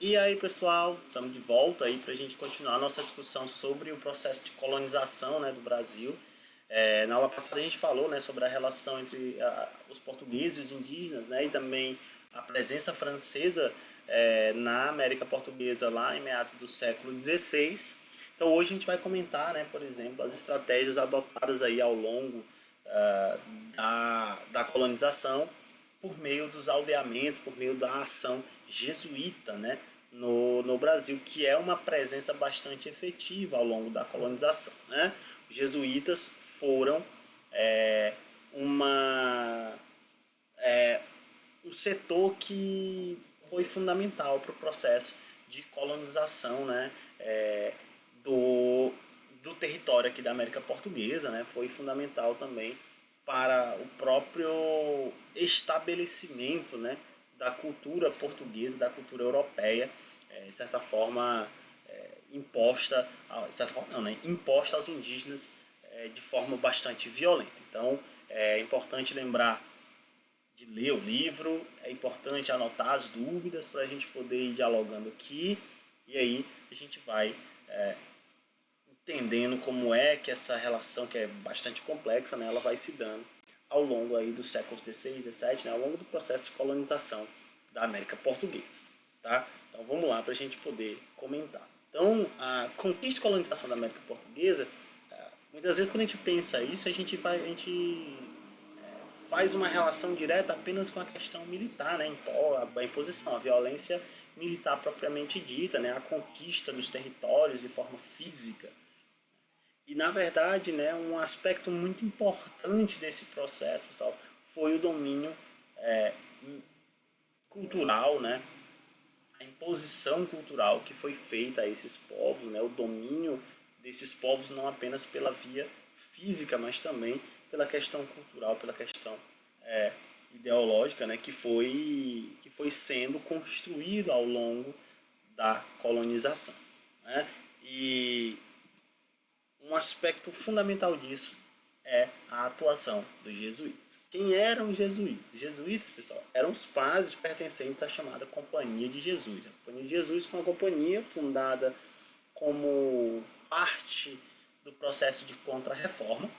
E aí, pessoal, estamos de volta aí para a gente continuar a nossa discussão sobre o processo de colonização, né, do Brasil. Na aula passada a gente falou, né, sobre a relação entre os portugueses e os indígenas, né, e também a presença francesa na América Portuguesa lá em meados do século XVI. Então hoje a gente vai comentar, né, por exemplo, as estratégias adotadas aí ao longo da colonização por meio dos aldeamentos, por meio da ação jesuíta, né, no Brasil, que é uma presença bastante efetiva ao longo da colonização. Né? Os jesuítas foram uma um setor que foi fundamental para o processo de colonização, né, do território aqui da América Portuguesa, né, foi fundamental também para o próprio estabelecimento, né, da cultura portuguesa, da cultura europeia, de certa forma imposta, de certa forma não, né, imposta aos indígenas de forma bastante violenta. Então é importante lembrar de ler o livro, é importante anotar as dúvidas para a gente poder ir dialogando aqui, e aí a gente vai entendendo como é que essa relação, que é bastante complexa, né, ela vai se dando ao longo aí dos séculos XVI, XVII, né, ao longo do processo de colonização da América Portuguesa. Tá? Então vamos lá para a gente poder comentar. Então, a conquista e colonização da América Portuguesa, muitas vezes quando a gente pensa isso, a gente faz uma relação direta apenas com a questão militar, né? A imposição, a violência militar propriamente dita, né? A conquista dos territórios de forma física. E, na verdade, né, um aspecto muito importante desse processo, pessoal, foi o domínio cultural, né? A imposição cultural que foi feita a esses povos, né? O domínio desses povos não apenas pela via física, mas também pela questão cultural, pela questão ideológica, né? Que foi sendo construído ao longo da colonização. Né? E um aspecto fundamental disso é a atuação dos jesuítas. Quem eram os jesuítas? Os jesuítas, pessoal, eram os padres pertencentes à chamada Companhia de Jesus. A Companhia de Jesus foi uma companhia fundada como parte do processo de contra-reforma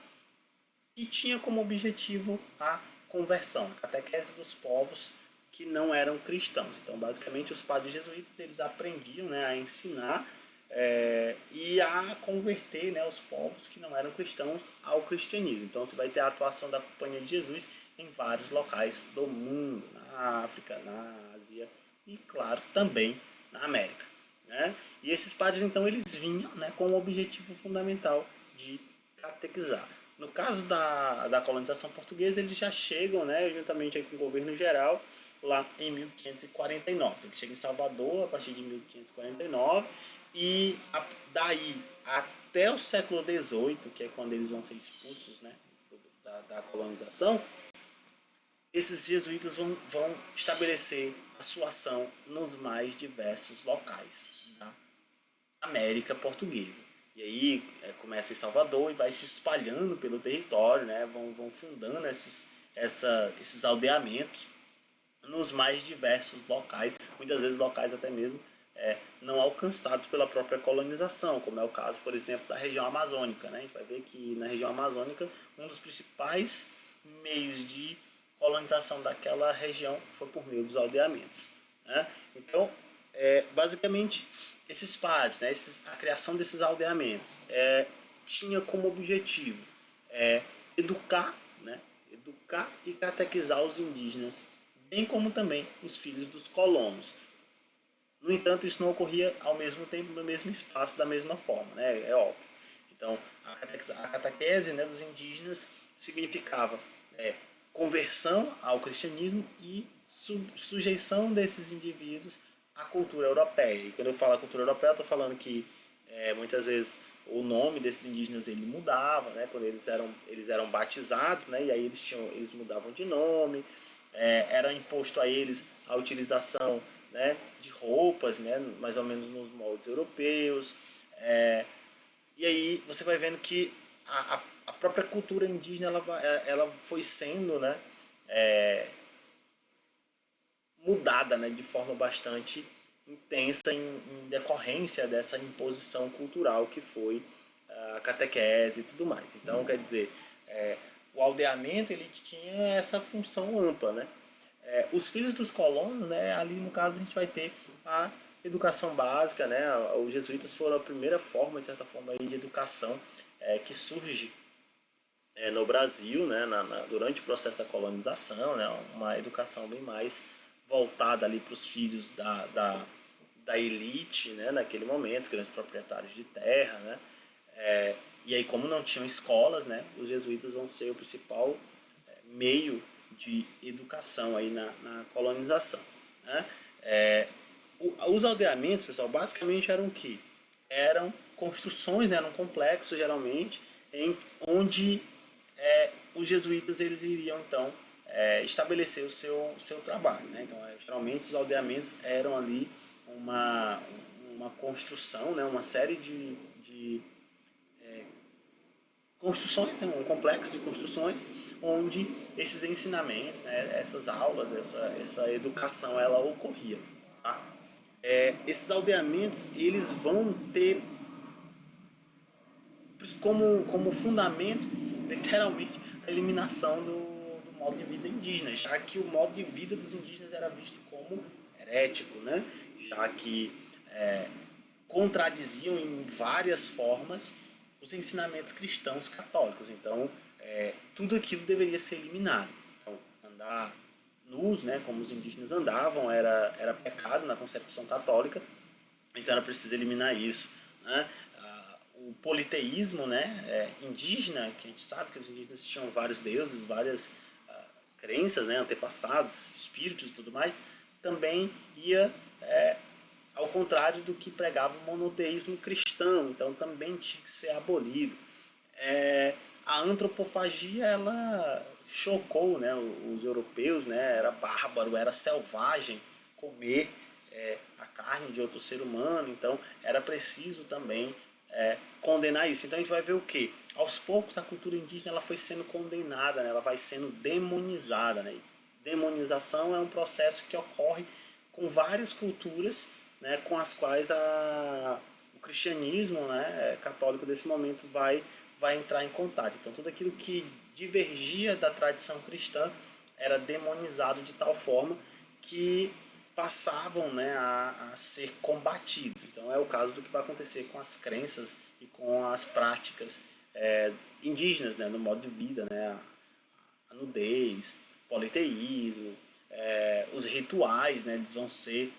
e tinha como objetivo a conversão, a catequese dos povos que não eram cristãos. Então, basicamente, os padres jesuítas eles aprendiam, né, a ensinar e a converter, né, os povos que não eram cristãos ao cristianismo. Então você vai ter a atuação da Companhia de Jesus em vários locais do mundo, na África, na Ásia e, claro, também na América. Né? E esses padres, então, eles vinham, né, com o objetivo fundamental de catequizar. No caso da colonização portuguesa, eles já chegam, né, juntamente aí com o governo geral, lá em 1549. Eles chegam em Salvador a partir de 1549 e daí até o século XVIII, que é quando eles vão ser expulsos, né, da colonização, esses jesuítas vão estabelecer a sua ação nos mais diversos locais da América Portuguesa. E aí começa em Salvador e vai se espalhando pelo território, né, vão fundando esses aldeamentos nos mais diversos locais, muitas vezes locais até mesmo não alcançados pela própria colonização, como é o caso, por exemplo, da região amazônica. Né? A gente vai ver que na região amazônica um dos principais meios de colonização daquela região foi por meio dos aldeamentos. Né? Então, basicamente, esses padres, né, a criação desses aldeamentos, tinha como objetivo educar, né, educar e catequizar os indígenas, bem como também os filhos dos colonos. No entanto, isso não ocorria ao mesmo tempo, no mesmo espaço, da mesma forma, né? É óbvio. Então, a catequese, né, dos indígenas significava conversão ao cristianismo e sujeição desses indivíduos à cultura europeia. E quando eu falo cultura europeia, eu estou falando que muitas vezes o nome desses indígenas ele mudava, né? Quando eles eram batizados, né? E aí eles mudavam de nome, era imposto a eles a utilização, né, de roupas, né, mais ou menos nos moldes europeus. E aí você vai vendo que a própria cultura indígena ela foi sendo, né, mudada, né, de forma bastante intensa em decorrência dessa imposição cultural que foi a catequese e tudo mais. Então, quer dizer, o aldeamento ele tinha essa função ampla, né? Os filhos dos colonos, né, ali no caso a gente vai ter a educação básica, né? Os jesuítas foram a primeira forma, de certa forma, aí, de educação que surge no Brasil, né, durante o processo da colonização, né, uma educação bem mais voltada ali para os filhos da elite, né, naquele momento, os grandes proprietários de terra, né, e aí como não tinham escolas, né, os jesuítas vão ser o principal meio de educação aí na colonização, né. Os aldeamentos, pessoal, basicamente eram o quê? Eram construções, né, num complexo geralmente, onde os jesuítas eles iriam então estabelecer o seu trabalho, né? Então, geralmente os aldeamentos eram ali uma construção, né? Uma série de construções, né? Um complexo de construções onde esses ensinamentos, né? Essas aulas, essa educação ela ocorria. Tá? Esses aldeamentos eles vão ter como fundamento, literalmente, a eliminação do modo de vida indígena, já que o modo de vida dos indígenas era visto como herético, né? Já que contradiziam em várias formas os ensinamentos cristãos católicos. Então, tudo aquilo deveria ser eliminado. Então, andar nus, né, como os indígenas andavam, era pecado na concepção católica, então era preciso eliminar isso, né? O politeísmo, né, indígena, que a gente sabe que os indígenas tinham vários deuses, várias crenças, né, antepassados, espíritos e tudo mais, também ia ao contrário do que pregava o monoteísmo cristão, então também tinha que ser abolido. A antropofagia ela chocou, né, os europeus, né, era bárbaro, era selvagem comer a carne de outro ser humano, então era preciso também condenar isso. Então a gente vai ver o que? Aos poucos a cultura indígena ela foi sendo condenada, né, ela vai sendo demonizada. Né? Demonização é um processo que ocorre com várias culturas, né, com as quais o cristianismo, né, católico desse momento vai entrar em contato. Então tudo aquilo que divergia da tradição cristã era demonizado de tal forma que passavam, né, a ser combatidos. Então é o caso do que vai acontecer com as crenças e com as práticas indígenas, né, no modo de vida, né, a nudez, politeísmo, os rituais, né, eles vão ser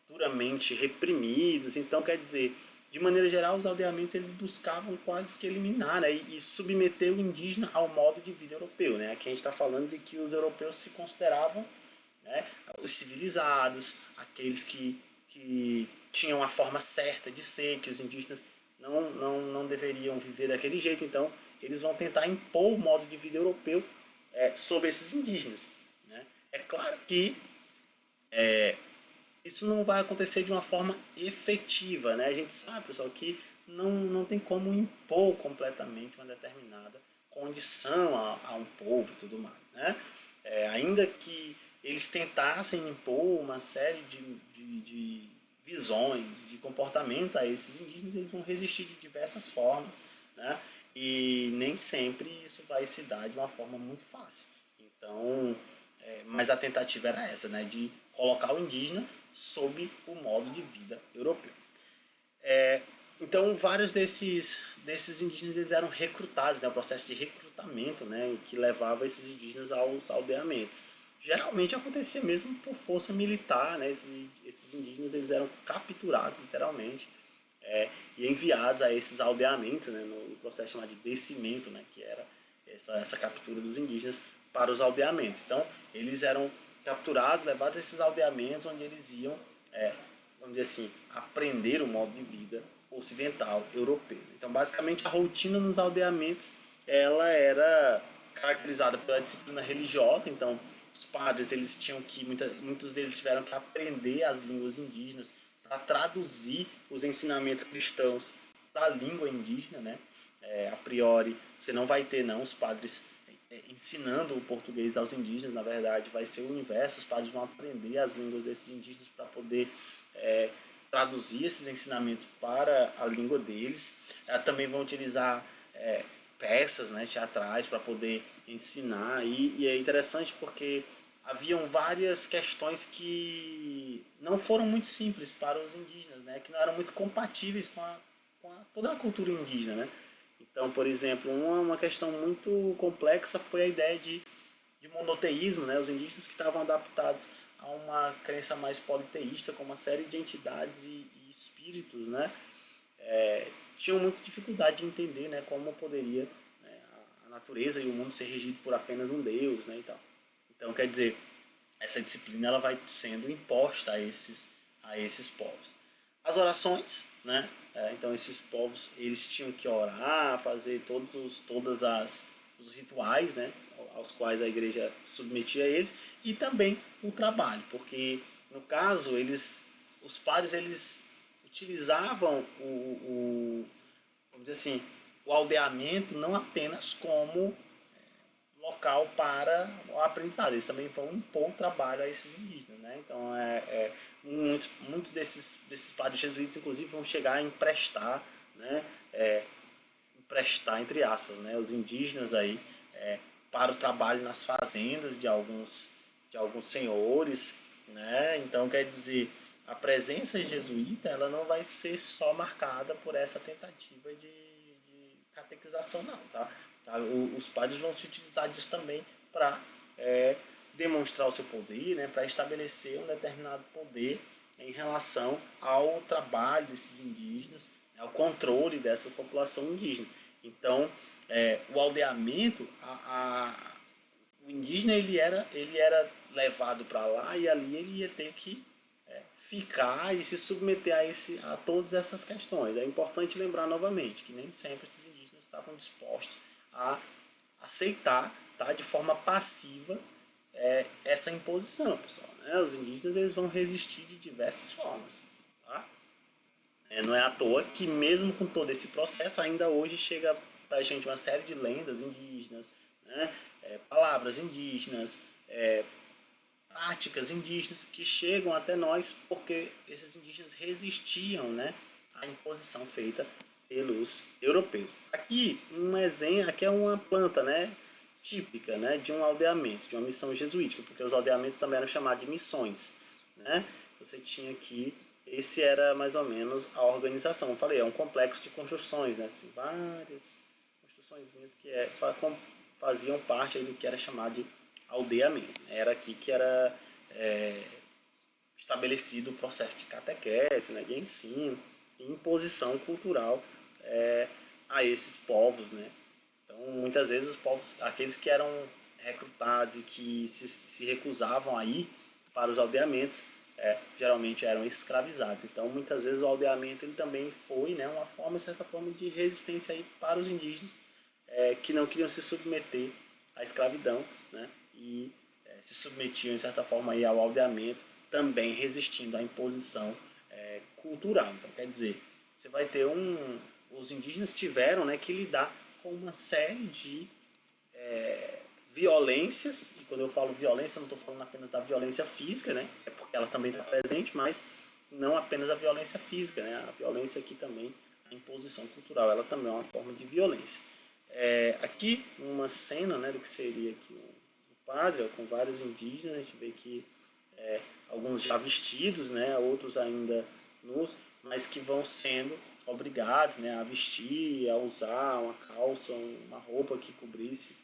duramente reprimidos. Então, quer dizer, de maneira geral, os aldeamentos eles buscavam quase que eliminar, né, e submeter o indígena ao modo de vida europeu. Né? Aqui a gente está falando de que os europeus se consideravam, né, os civilizados, aqueles que tinham a forma certa de ser, que os indígenas não deveriam viver daquele jeito. Então, eles vão tentar impor o modo de vida europeu sobre esses indígenas. Né? É claro que isso não vai acontecer de uma forma efetiva. Né? A gente sabe, pessoal, que não tem como impor completamente uma determinada condição a um povo e tudo mais. Né? Ainda que eles tentassem impor uma série de visões, de comportamentos a esses indígenas, eles vão resistir de diversas formas, né? E nem sempre isso vai se dar de uma forma muito fácil. Então, mas a tentativa era essa, né? De colocar o indígena sob o modo de vida europeu. Então, vários desses indígenas eles eram recrutados, né? O processo de recrutamento, né? Que levava esses indígenas aos aldeamentos. Geralmente acontecia mesmo por força militar, né? Esses indígenas eles eram capturados, literalmente, e enviados a esses aldeamentos, né? No processo chamado de descimento, né? Que era essa captura dos indígenas para os aldeamentos. Então, eles eram capturados, levados a esses aldeamentos, onde eles iam, vamos dizer assim, aprender o modo de vida ocidental europeu. Então, basicamente, a rotina nos aldeamentos ela era caracterizada pela disciplina religiosa. Então, os padres eles tinham que muitos deles tiveram que aprender as línguas indígenas para traduzir os ensinamentos cristãos para a língua indígena, né? A priori, você não vai ter não os padres ensinando o português aos indígenas. Na verdade, vai ser o inverso. Os padres vão aprender as línguas desses indígenas para poder traduzir esses ensinamentos para a língua deles. Também vão utilizar peças, né, teatrais para poder ensinar. E é interessante porque haviam várias questões que não foram muito simples para os indígenas, né, que não eram muito compatíveis com toda a cultura indígena. Né? Então, por exemplo, uma questão muito complexa foi a ideia de monoteísmo, né? Os indígenas que estavam adaptados a uma crença mais politeísta, com uma série de entidades e espíritos, né? Tinham muita dificuldade de entender, né, como poderia, né, a natureza e o mundo ser regido por apenas um Deus, né, e tal. Então, quer dizer, essa disciplina ela vai sendo imposta a esses povos. As orações, né? Então esses povos eles tinham que orar, fazer todas os rituais, né? Aos quais a igreja submetia eles, e também o trabalho, porque no caso os padres eles utilizavam vamos dizer assim, o aldeamento não apenas como local para o aprendizado. Eles também vão impor o trabalho a esses indígenas. Né? Então, muitos desses padres jesuítas, inclusive, vão chegar a emprestar, né? Emprestar, entre aspas, né? Os indígenas aí, para o trabalho nas fazendas de alguns senhores. Né? Então, quer dizer, a presença jesuíta ela não vai ser só marcada por essa tentativa de catequização, não. Tá? Os padres vão se utilizar disso também para demonstrar o seu poder, né, para estabelecer um determinado poder em relação ao trabalho desses indígenas, ao controle dessa população indígena. Então, o aldeamento, o indígena ele era levado para lá e ali ele ia ter que ficar e se submeter a todas essas questões. É importante lembrar novamente que nem sempre esses indígenas estavam dispostos a aceitar, tá, de forma passiva essa imposição, pessoal. Né? Os indígenas eles vão resistir de diversas formas. Tá? Não é à toa que mesmo com todo esse processo, ainda hoje chega para a gente uma série de lendas indígenas, né? Palavras indígenas, práticas indígenas que chegam até nós porque esses indígenas resistiam, né, à imposição feita pelos europeus. Aqui um exemplo, aqui é uma planta, né, típica, né, de um aldeamento, de uma missão jesuítica, porque os aldeamentos também eram chamados de missões, né? Você tinha aqui, esse era mais ou menos a organização. Eu falei, é um complexo de construções, né? Você tem várias construções que faziam parte aí do que era chamado de aldeamento. Era aqui que era estabelecido o processo de catequese, né, de ensino e imposição cultural a esses povos. Né? Então, muitas vezes, os povos, aqueles que eram recrutados e que se recusavam a ir para os aldeamentos, geralmente eram escravizados. Então, muitas vezes, o aldeamento ele também foi, né, uma forma, certa forma, de resistência aí para os indígenas que não queriam se submeter à escravidão, né? E se submetiam, de certa forma, aí ao aldeamento, também resistindo à imposição cultural. Então, quer dizer, você vai ter os indígenas tiveram, né, que lidar com uma série de violências, e quando eu falo violência, eu não estou falando apenas da violência física, né, é porque ela também está presente, mas não apenas a violência física, né, a violência aqui também, a imposição cultural, ela também é uma forma de violência. Aqui, uma cena, né, do que seria aqui um padre, com vários indígenas, a gente vê que alguns já vestidos, né, outros ainda nus, mas que vão sendo obrigados, né, a vestir, a usar uma calça, uma roupa que cobrisse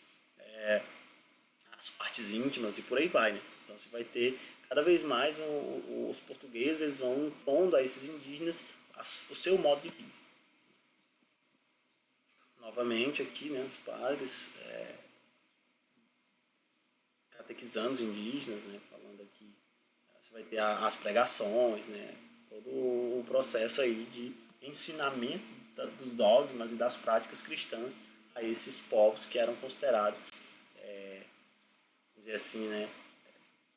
as partes íntimas e por aí vai. Né? Então você vai ter cada vez mais os portugueses eles vão impondo a esses indígenas o seu modo de vida. Novamente aqui, né, os padres catequizando os indígenas, né, falando aqui, você vai ter as pregações, né, todo o processo aí de ensinamento dos dogmas e das práticas cristãs a esses povos que eram considerados, vamos dizer assim, né,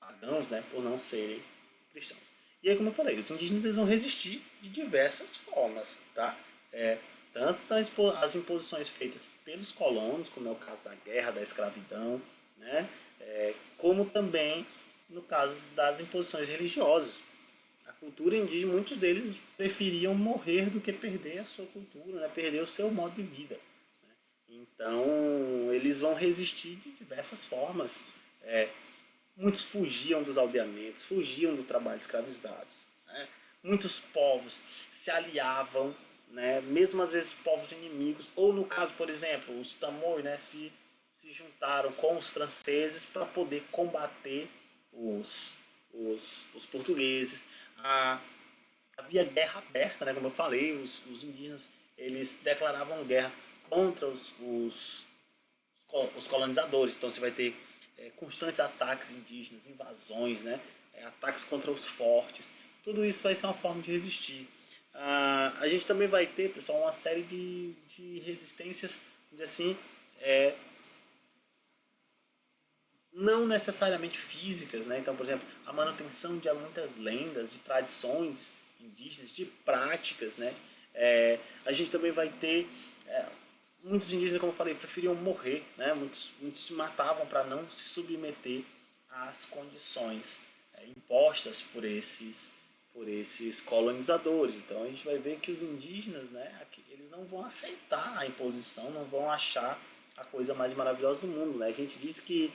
pagãos, né, por não serem cristãos. E aí, como eu falei, os indígenas eles vão resistir de diversas formas, tá? Tanto as imposições feitas pelos colonos, como é o caso da guerra, da escravidão, né? Como também no caso das imposições religiosas. cultura indígena, muitos deles preferiam morrer do que perder a sua cultura, né? Perder o seu modo de vida. Então, eles vão resistir de diversas formas. Muitos fugiam dos aldeamentos, fugiam do trabalho escravizados. Né? Muitos povos se aliavam, né? Mesmo às vezes povos inimigos, ou no caso, por exemplo, os Tamoios, né? se juntaram com os franceses para poder combater os portugueses. Havia guerra aberta, né? Como eu falei, os indígenas eles declaravam guerra contra os colonizadores. Então você vai ter constantes ataques indígenas, invasões, né? Ataques contra os fortes. Tudo isso vai ser uma forma de resistir. A gente também vai ter, pessoal, uma série de resistências, assim, não necessariamente físicas, né? Então, por exemplo, a manutenção de muitas lendas, de tradições indígenas, de práticas, né? A gente também vai ter muitos indígenas, como eu falei, preferiam morrer, né? Muitos se matavam para não se submeter às condições impostas por esses colonizadores. Então a gente vai ver que os indígenas, né, eles não vão aceitar a imposição, não vão achar a coisa mais maravilhosa do mundo. Né? A gente diz que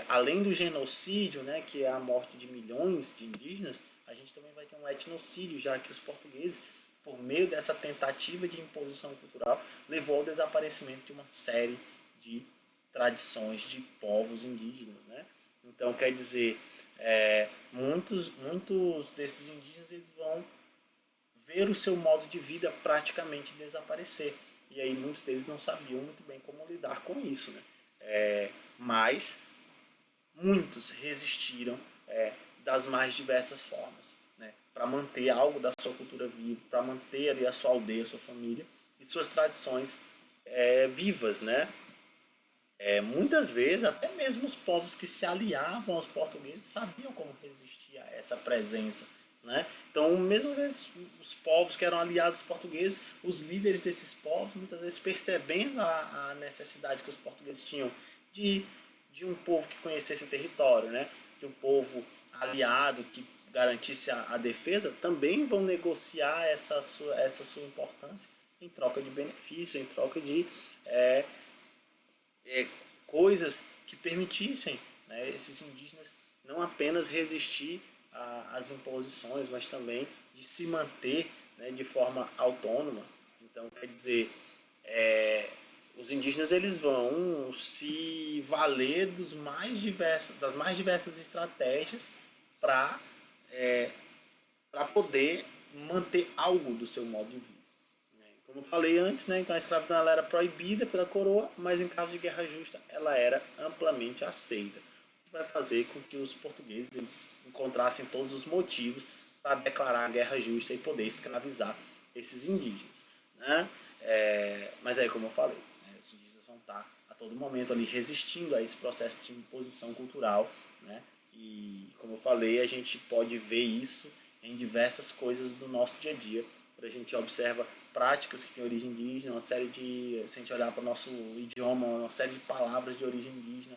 além do genocídio, né, que é a morte de milhões de indígenas, a gente também vai ter um etnocídio, já que os portugueses, por meio dessa tentativa de imposição cultural, levou ao desaparecimento de uma série de tradições de povos indígenas. Né? Então, quer dizer, muitos desses indígenas eles vão ver o seu modo de vida praticamente desaparecer. E aí muitos deles não sabiam muito bem como lidar com isso. Né? Mas muitos resistiram das mais diversas formas, né? Para manter algo da sua cultura viva, para manter ali a sua aldeia, a sua família e suas tradições vivas, né? Muitas vezes, até mesmo os povos que se aliavam aos portugueses sabiam como resistir a essa presença. Né? Então, mesmo os povos que eram aliados aos portugueses, os líderes desses povos, muitas vezes percebendo a necessidade que os portugueses tinham de um povo que conhecesse o território, né? De um povo aliado que garantisse a defesa, também vão negociar essa sua importância em troca de benefício, em troca de coisas que permitissem, né, esses indígenas não apenas resistir às imposições, mas também de se manter, né, de forma autônoma. Então, quer dizer, os indígenas eles vão se valer das mais diversas estratégias para poder manter algo do seu modo de vida. Como eu falei antes, né, então a escravidão ela era proibida pela coroa, mas em caso de guerra justa ela era amplamente aceita. O que vai fazer com que os portugueses eles encontrassem todos os motivos para declarar a guerra justa e poder escravizar esses indígenas. Né? Mas aí, como eu falei, né, os indígenas vão estar a todo momento ali resistindo a esse processo de imposição cultural. Né? E, como eu falei, a gente pode ver isso em diversas coisas do nosso dia a dia. Quando a gente observa práticas que têm origem indígena, uma série de, se a gente olhar para o nosso idioma, uma série de palavras de origem indígena,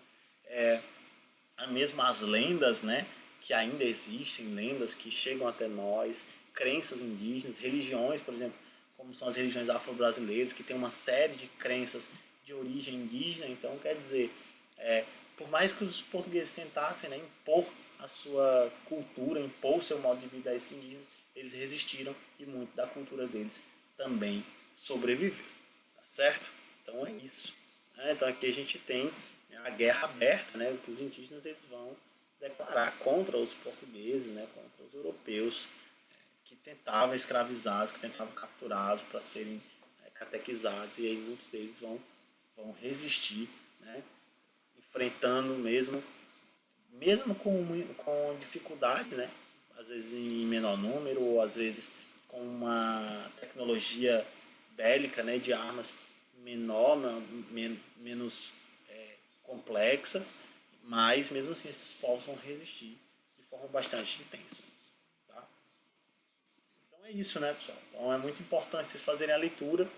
mesmo as lendas, né, que ainda existem, lendas que chegam até nós, crenças indígenas, religiões, por exemplo, como são as religiões afro-brasileiras, que tem uma série de crenças de origem indígena. Então, quer dizer, por mais que os portugueses tentassem, né, impor a sua cultura, impor o seu modo de vida a esses indígenas, eles resistiram e muito da cultura deles também sobreviveu. Tá certo? Então é isso. Então aqui a gente tem a guerra aberta, né, que os indígenas eles vão declarar contra os portugueses, né, contra os europeus que tentavam escravizá-los, que tentavam capturá-los para serem catequizados, e aí muitos deles vão resistir, né, enfrentando mesmo com dificuldade, né, às vezes em menor número, ou às vezes com uma tecnologia bélica, né, de armas menor, menos complexa, mas mesmo assim esses povos vão resistir de forma bastante intensa. Tá? Então é isso, né, pessoal? Então é muito importante vocês fazerem a leitura.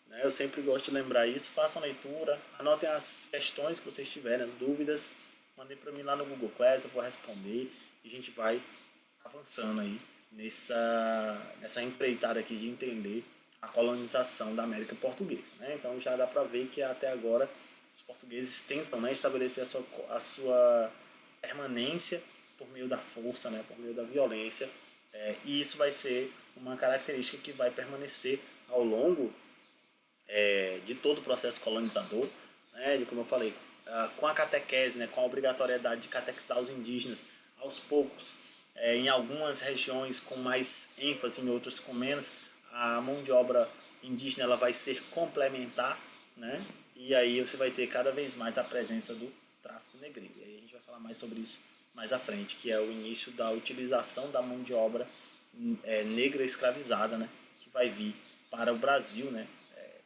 Né? Eu sempre gosto de lembrar isso. Façam a leitura, anotem as questões que vocês tiverem, as dúvidas, mandem para mim lá no Google Class, eu vou responder e a gente vai avançando aí nessa empreitada aqui de entender a colonização da América Portuguesa, né? Então já dá para ver que até agora os portugueses tentam, né, estabelecer a sua permanência por meio da força, né, por meio da violência, e isso vai ser uma característica que vai permanecer ao longo de todo o processo colonizador, né, de como eu falei, com a catequese, né, com a obrigatoriedade de catequizar os indígenas aos poucos, em algumas regiões com mais ênfase, em outras com menos, a mão de obra indígena ela vai ser complementar, né, e aí você vai ter cada vez mais a presença do tráfico negreiro. E aí a gente vai falar mais sobre isso mais à frente, que é o início da utilização da mão de obra negra escravizada, né, que vai vir para o Brasil, né,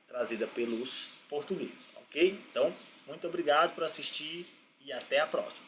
trazida pelos portugueses, ok? Então, muito obrigado por assistir e até a próxima.